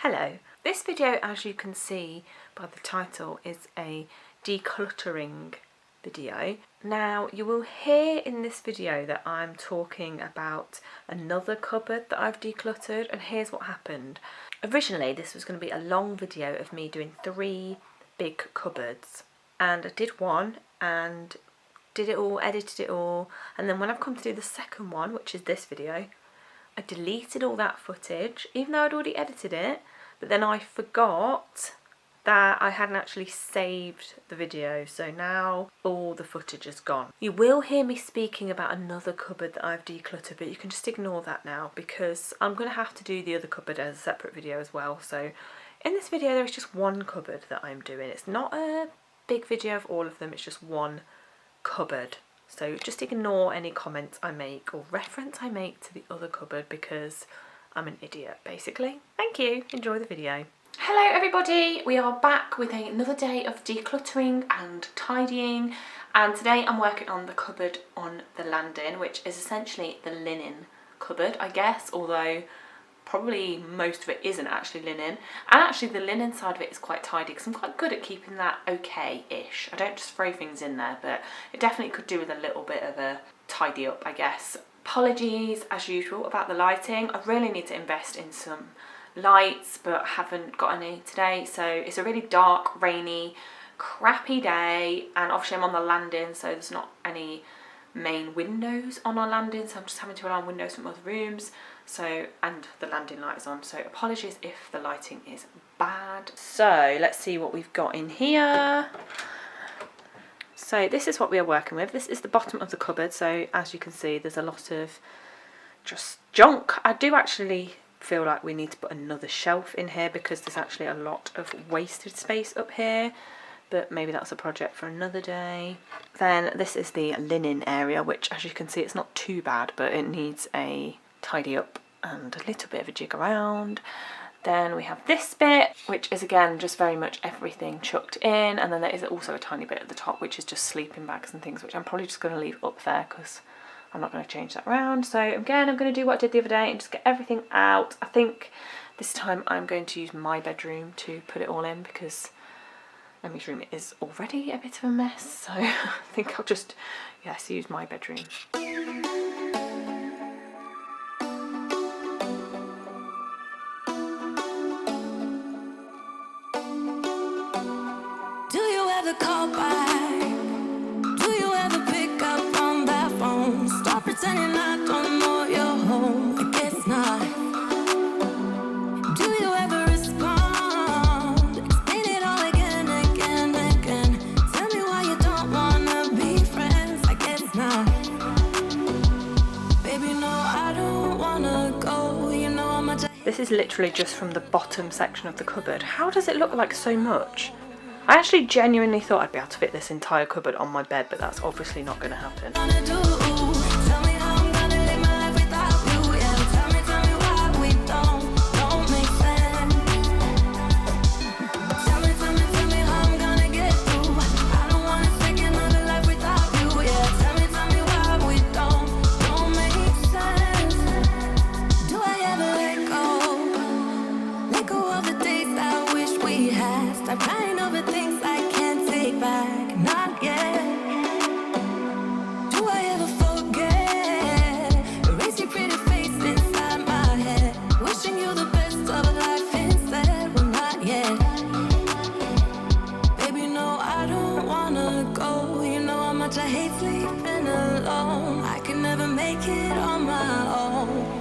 Hello. This video, as you can see by the title, is a decluttering video. Now, you will hear in this video that I'm talking about another cupboard that I've decluttered, and here's what happened. Originally, this was going to be a long video of me doing 3 big cupboards, and I did one and did it all, edited it all, and then when I've come to do the second one, which is this video, I deleted all that footage, even though I'd already edited it, but then I forgot that I hadn't actually saved the video, so now all the footage is gone. You will hear me speaking about another cupboard that I've decluttered, but you can just ignore that now because I'm going to have to do the other cupboard as a separate video as well. So in this video there is just one cupboard that I'm doing. It's not a big video of all of them, it's just one cupboard. So just ignore any comments I make or reference I make to the other cupboard because I'm an idiot, basically. Thank you, enjoy the video. Hello everybody, we are back with another day of decluttering and tidying, and today I'm working on the cupboard on the landing, which is essentially the linen cupboard, I guess, although probably most of it isn't actually linen. And actually the linen side of it is quite tidy because I'm quite good at keeping that okay-ish. I don't just throw things in there, but it definitely could do with a little bit of a tidy up, I guess. Apologies as usual about the lighting. I really need to invest in some lights, but haven't got any today. So it's a really dark, rainy, crappy day, and obviously I'm on the landing, so there's not any main windows on our landing, so I'm just having to rely on windows from other rooms. So, and the landing light is on, so apologies if the lighting is bad. So let's see what we've got in here. So this is what we are working with. This is the bottom of the cupboard, so as you can see there's a lot of just junk. I do actually feel like we need to put another shelf in here because there's actually a lot of wasted space up here, but maybe that's a project for another day. Then this is the linen area, which as you can see it's not too bad, but it needs a tidy up and a little bit of a jig around. Then we have this bit, which is again just very much everything chucked in, and then there is also a tiny bit at the top which is just sleeping bags and things, which I'm probably just going to leave up there because I'm not going to change that around. So again, I'm going to do what I did the other day and just get everything out. I think this time I'm going to use my bedroom to put it all in because Emmy's room is already a bit of a mess, so I think I'll just, yes, use my bedroom. Do you ever call back? Do you ever pick up on that phone? Stop pretending I don't know you're home. I guess not. Do you ever respond? Explain it all again, again, again. Tell me why you don't wanna be friends. I guess not. Baby, no, I don't wanna go. You know how much This is literally just from the bottom section of the cupboard. How does it look like so much? I actually genuinely thought I'd be able to fit this entire cupboard on my bed, but that's obviously not going to happen. wanna do. Tell me how I'm gonna live my life without you. Yeah, tell me why we don't make sense. Tell me how I'm gonna get through. I don't wanna take another life without you. Yeah, tell me why we don't make sense. Do I ever let go of the days I wish we had? Stop crying over things I can't take back, not yet. Do I ever forget? Erase your pretty face inside my head. Wishing you the best of life instead. Well, not yet. Baby, no, I don't wanna go. You know how much I hate sleeping alone. I can never make it on my own.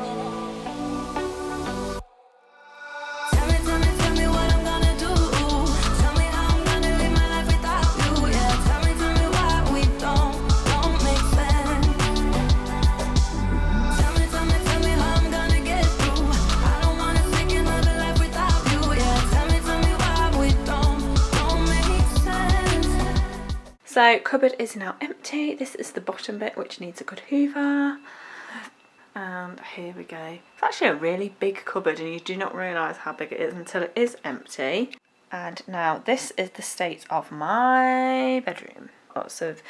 Tell me what I'm gonna do. Tell me how I'm gonna live my life without you. Yeah, tell me why we don't make sense. Tell me how I'm gonna get through. I don't wanna take another life without you. Yeah, tell me why we don't make sense. So cupboard is now empty. This is the bottom bit which needs a good hoover. And here we go. It's actually a really big cupboard and you do not realise how big it is until it is empty. And now this is the state of my bedroom. Lots of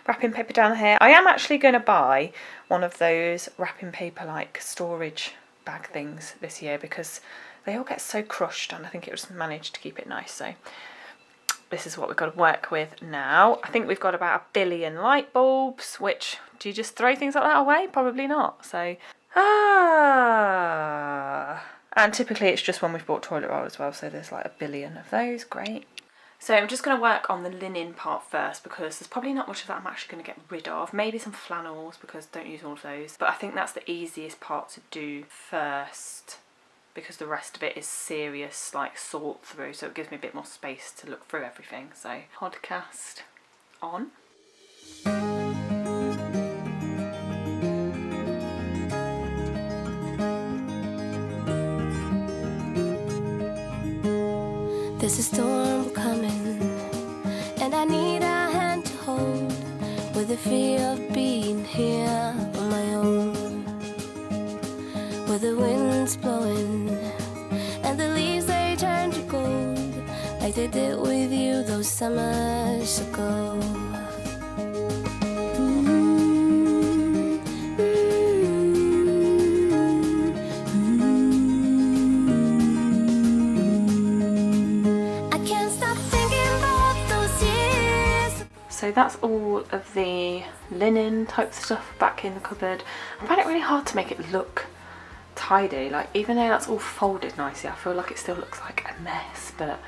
wrapping paper down here. I am actually going to buy one of those wrapping paper like storage bag things this year because they all get so crushed, and I think it just managed to keep it nice. So this is what we've got to work with now. I think we've got about 1 billion light bulbs, which, do you just throw things like that away? Probably not. So, and typically it's just when we've bought toilet roll as well, so there's like 1 billion of those. Great. So I'm just going to work on the linen part first, because there's probably not much of that I'm actually going to get rid of. Maybe some flannels, because don't use all of those. But I think that's the easiest part to do first, because the rest of it is serious, like sort through, so it gives me a bit more space to look through everything. So podcast on. There's a storm coming, and I need a hand to hold, with the fear of being here on my own, where the wind's blowing and the leaves they turn to gold, like they did with you those summers ago. So that's all of the linen type stuff back in the cupboard. I find it really hard to make it look tidy, like even though that's all folded nicely, I feel like it still looks like a mess, but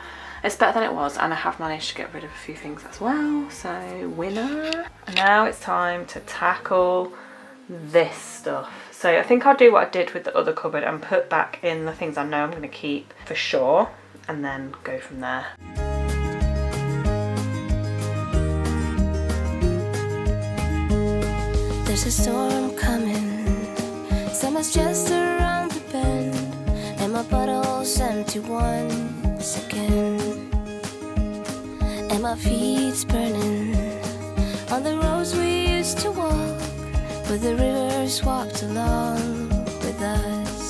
it's better than it was, and I have managed to get rid of a few things as well, so winner. And now it's time to tackle this stuff. So I think I'll do what I did with the other cupboard and put back in the things I know I'm going to keep for sure, and then go from there. There's a storm coming, summer's just around the bend, and my bottle's empty once again, and my feet's burning on the roads we used to walk, where the rivers walked along with us.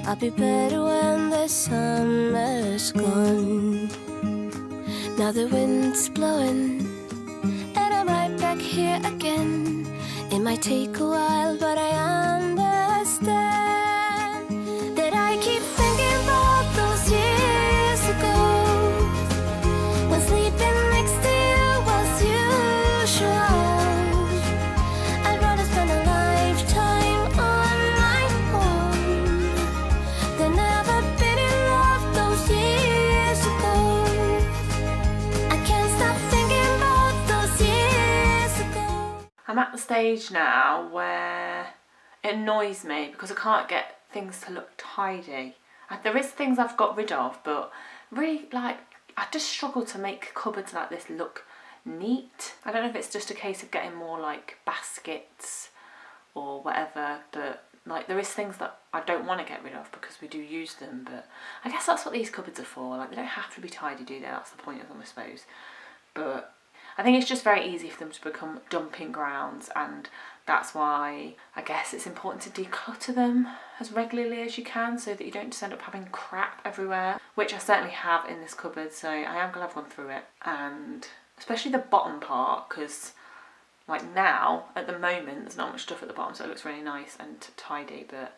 I'll be better when the summer's gone. Now the wind's blowing, and I'm right back here again. It might take a while, but I understand that I keep thinking about those years ago, when sleeping next to you was usual. I'd rather spend a lifetime on my own than ever been in love those years ago. I can't stop thinking about those years ago. I'm at the stage now where it annoys me because I can't get things to look tidy. There is things I've got rid of, but really, like, I just struggle to make cupboards like this look neat. I don't know if it's just a case of getting more like baskets or whatever, but like there is things that I don't want to get rid of because we do use them, but I guess that's what these cupboards are for. Like, they don't have to be tidy, do they? That's the point of them, I suppose. But I think it's just very easy for them to become dumping grounds, and that's why I guess it's important to declutter them as regularly as you can so that you don't just end up having crap everywhere, which I certainly have in this cupboard, so I am glad I've gone through it. And especially the bottom part, because like now, at the moment, there's not much stuff at the bottom, so it looks really nice and tidy, but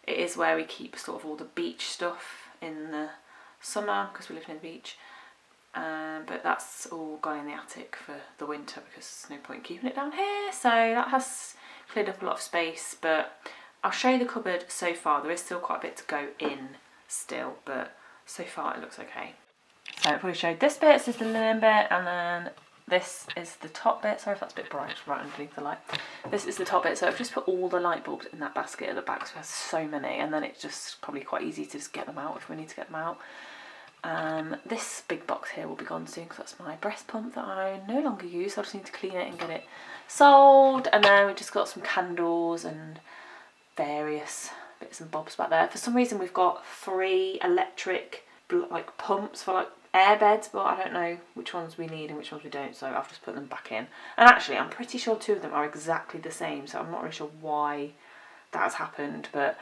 it is where we keep sort of all the beach stuff in the summer because we live near the beach. But that's all gone in the attic for the winter because there's no point keeping it down here, so that has cleared up a lot of space. But I'll show you the cupboard so far. There is still quite a bit to go in still, but so far it looks okay. So I probably showed this bit, so this is the linen bit, and then this is the top bit. Sorry if that's a bit bright, it's right underneath the light. This is the top bit, so I've just put all the light bulbs in that basket at the back, so there's so many, and then it's just probably quite easy to just get them out if we need to get them out. This big box here will be gone soon because that's my breast pump that I no longer use, so I just need to clean it and get it sold. And then we've just got some candles and various bits and bobs back there. For some reason we've got 3 electric like pumps for like air beds, but I don't know which ones we need and which ones we don't, so I've just put them back in. And actually I'm pretty sure 2 of them are exactly the same, so I'm not really sure why that has happened, but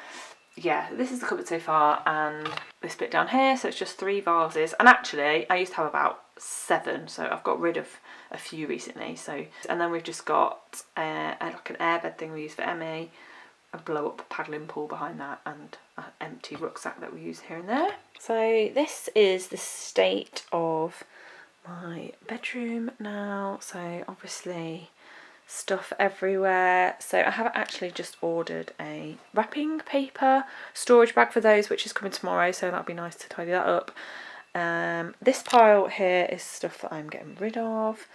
yeah, this is the cupboard so far. And this bit down here, so it's just 3 vases, and actually I used to have about 7, so I've got rid of a few recently. So, and then we've just got like an airbed thing we use for Emmy, a blow up paddling pool behind that, and an empty rucksack that we use here and there. So this is the state of my bedroom now. So obviously stuff everywhere. So I have actually just ordered a wrapping paper storage bag for those, which is coming tomorrow, so that'll be nice to tidy that up. This pile here is stuff that I'm getting rid of,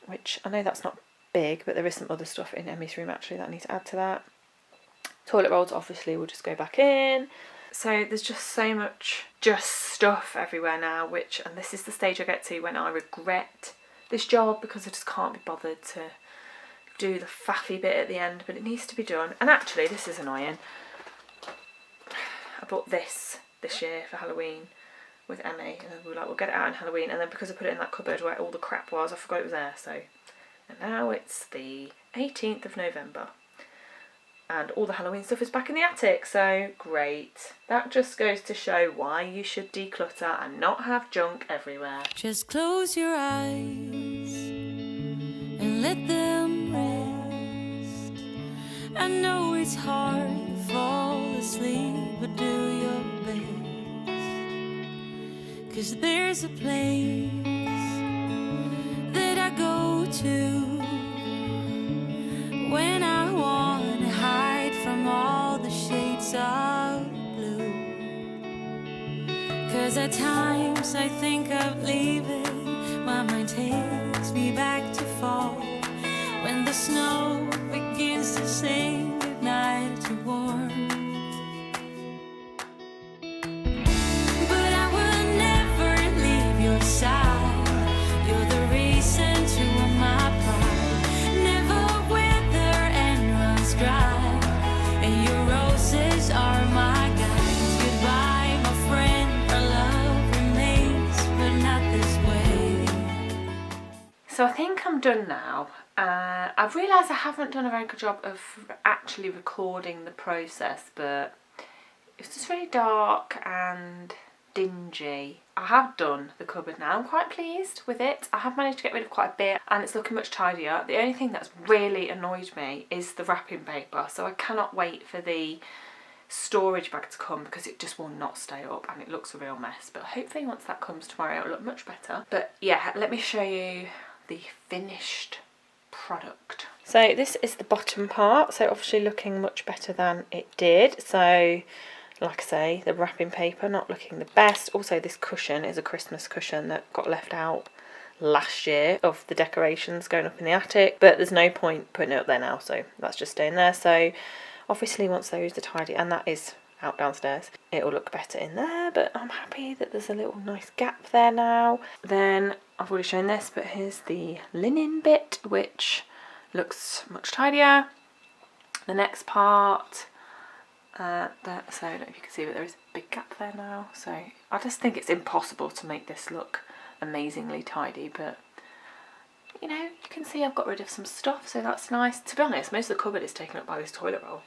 which I know that's not big, but there is some other stuff in Emmy's room actually that I need to add to that. Toilet rolls obviously will just go back in. So there's just so much just stuff everywhere now, and this is the stage I get to when I regret this job because I just can't be bothered to do the faffy bit at the end, but it needs to be done. And actually this is annoying. I bought this year for Halloween with Emmy, and we were like, we'll get it out in Halloween, and then because I put it in that cupboard where all the crap was, I forgot it was there. So, and now it's the 18th of November. And all the Halloween stuff is back in the attic, so great. That just goes to show why you should declutter and not have junk everywhere. Just close your eyes and let them rest. I know it's hard to fall asleep, but do your best. 'Cause there's a place that I go to when I want to hide from all the shades of blue. 'Cause at times I think of leaving, my mind takes me back to fall, when the snow begins to sing goodnight to warm. But I will never leave your side, you're the reason to my pride, never wither and runs dry, and your roses are my guides. Goodbye my friend, our love remains, but not this way. So I think I'm done now. I've realised I haven't done a very good job of actually recording the process, but it's just really dark and dingy. I have done the cupboard now. I'm quite pleased with it. I have managed to get rid of quite a bit and it's looking much tidier. The only thing that's really annoyed me is the wrapping paper, so I cannot wait for the storage bag to come because it just will not stay up and it looks a real mess. But hopefully once that comes tomorrow it'll look much better. But yeah, let me show you the finished product. So this is the bottom part, so obviously looking much better than it did. So like I say, the wrapping paper not looking the best. Also this cushion is a Christmas cushion that got left out last year of the decorations going up in the attic, but there's no point putting it up there now, so that's just staying there. So obviously once those are tidy, and that is out downstairs, it will look better in there, but I'm happy that there's a little nice gap there now. Then I've already shown this, but here's the linen bit, which looks much tidier. The next part, so I don't know if you can see, but there is a big gap there now. So I just think it's impossible to make this look amazingly tidy, but you know, you can see I've got rid of some stuff, so that's nice. To be honest, most of the cupboard is taken up by this toilet roll,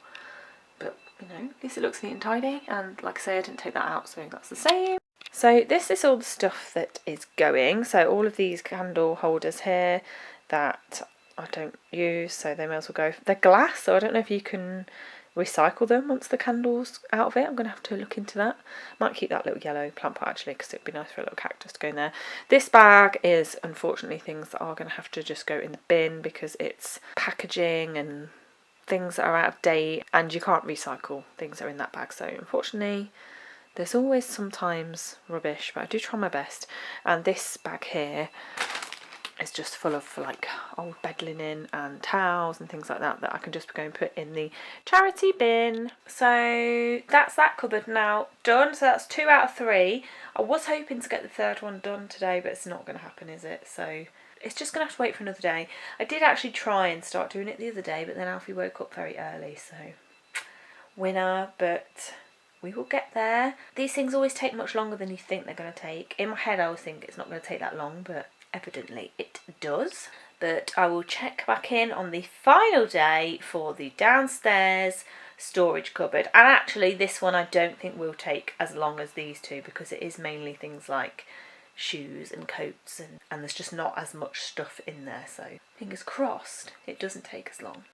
but you know, at least it looks neat and tidy. And like I say, I didn't take that out, so that's the same. So this is all the stuff that is going. So all of these candle holders here that I don't use, so they may as well go. They're glass, so I don't know if you can recycle them once the candle's out of it. I'm going to have to look into that. Might keep that little yellow plant pot actually, because it would be nice for a little cactus to go in there. This bag is unfortunately things that are going to have to just go in the bin because it's packaging and things that are out of date, and you can't recycle things that are in that bag. So unfortunately there's always sometimes rubbish, but I do try my best. And this bag here It's just full of like old bed linen and towels and things like that I can just go and put in the charity bin. So that's that cupboard now done. So that's 2 out of 3. I was hoping to get the third one done today, but it's not going to happen, is it? So it's just going to have to wait for another day. I did actually try and start doing it the other day, but then Alfie woke up very early, so winner, but we will get there. These things always take much longer than you think they're going to take. In my head I always think it's not going to take that long, but evidently it does. But I will check back in on the final day for the downstairs storage cupboard. And actually this one I don't think will take as long as these two, because it is mainly things like shoes and coats, and there's just not as much stuff in there, so fingers crossed it doesn't take as long.